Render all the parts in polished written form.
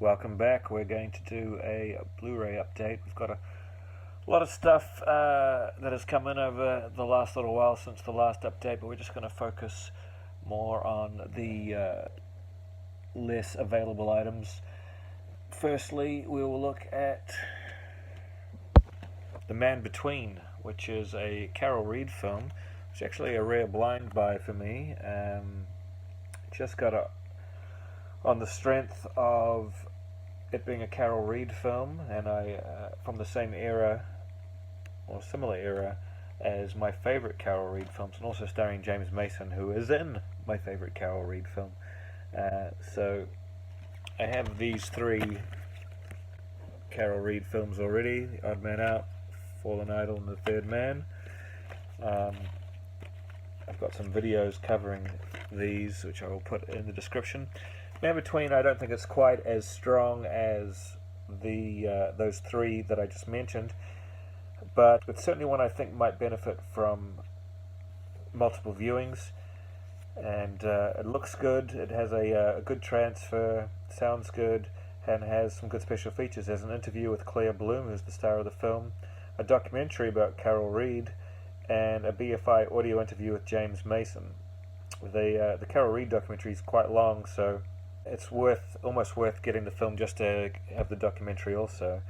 welcome back. We're going to do a Blu-ray update. We've got a lot of stuff that has come in over the last little while since the last update, but we're just going to focus more on the less available items. Firstly, we will look at The Man Between, which is a Carol Reed film. It's actually a rare blind buy for me. Just got on the strength of it being a Carol Reed film, and from the same era or similar era as my favorite Carol Reed films, and also starring James Mason, who is in my favorite Carol Reed film. So I have these three Carol Reed films already: The Odd Man Out, Fallen Idol, and The Third Man. I've got some videos covering these, which I will put in the description. Man Between, I don't think it's quite as strong as those three that I just mentioned, but it's certainly one I think might benefit from multiple viewings. And it looks good, it has a good transfer, sounds good, and has some good special features. There's an interview with Claire Bloom, who's the star of the film, a documentary about Carol Reed, and a BFI audio interview with James Mason. The Carol Reed documentary is quite long, so it's almost worth getting the film just to have the documentary also.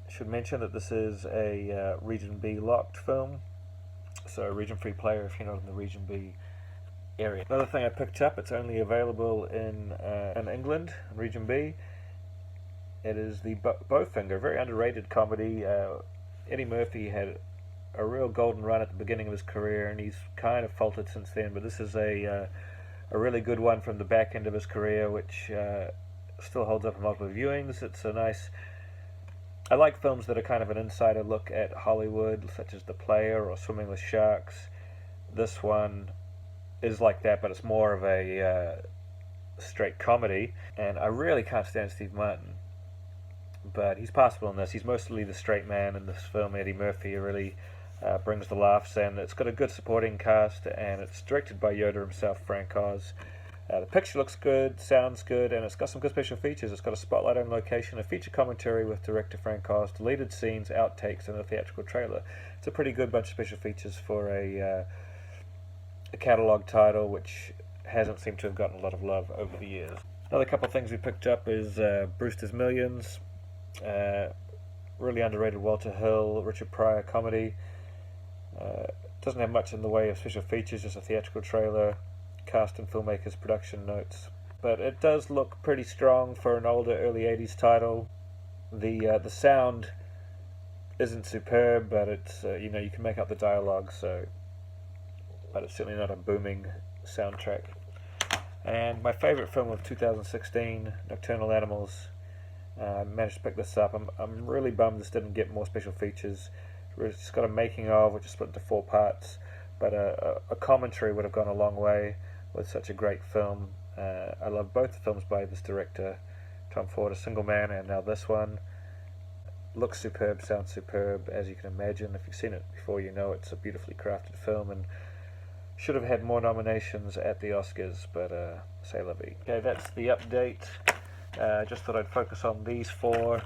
I should mention that this is a Region B locked film, so region free player if you're not in the Region B area. Another thing I picked up, it's only available in England, Region B. It is the Bowfinger, a very underrated comedy. Eddie Murphy had a real golden run at the beginning of his career, and he's kind of faltered since then, but this is a really good one from the back end of his career, which still holds up in multiple viewings. It's a nice... I like films that are kind of an insider look at Hollywood, such as The Player or Swimming with Sharks. This one is like that, but it's more of a straight comedy, and I really can't stand Steve Martin, but he's passable in this. He's mostly the straight man in this film. Eddie Murphy really brings the laughs, and it's got a good supporting cast, and it's directed by Yoda himself, Frank Oz. The picture looks good, sounds good, and it's got some good special features. It's got a spotlight on location, a feature commentary with director Frank Oz, deleted scenes, outtakes, and a theatrical trailer. It's a pretty good bunch of special features for a catalogue title which hasn't seemed to have gotten a lot of love over the years. Another couple of things we picked up is Brewster's Millions, really underrated Walter Hill, Richard Pryor comedy. Doesn't have much in the way of special features, just a theatrical trailer, cast and filmmakers' production notes. But it does look pretty strong for an older, early 80s title. The sound isn't superb, but it's you can make out the dialogue, but it's certainly not a booming soundtrack. And my favorite film of 2016, Nocturnal Animals. Managed to pick this up. I'm really bummed this didn't get more special features. It's got a making of, which is split into 4 parts, but a commentary would have gone a long way with such a great film. I love both the films by this director, Tom Ford, A Single Man, and now this one. Looks superb, sounds superb, as you can imagine. If you've seen it before, you know it's a beautifully crafted film, and should have had more nominations at the Oscars, but c'est la vie. Okay, that's the update. Just thought I'd focus on these 4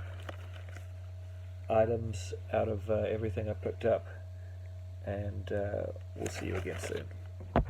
items out of everything I picked up, and we'll see you again soon.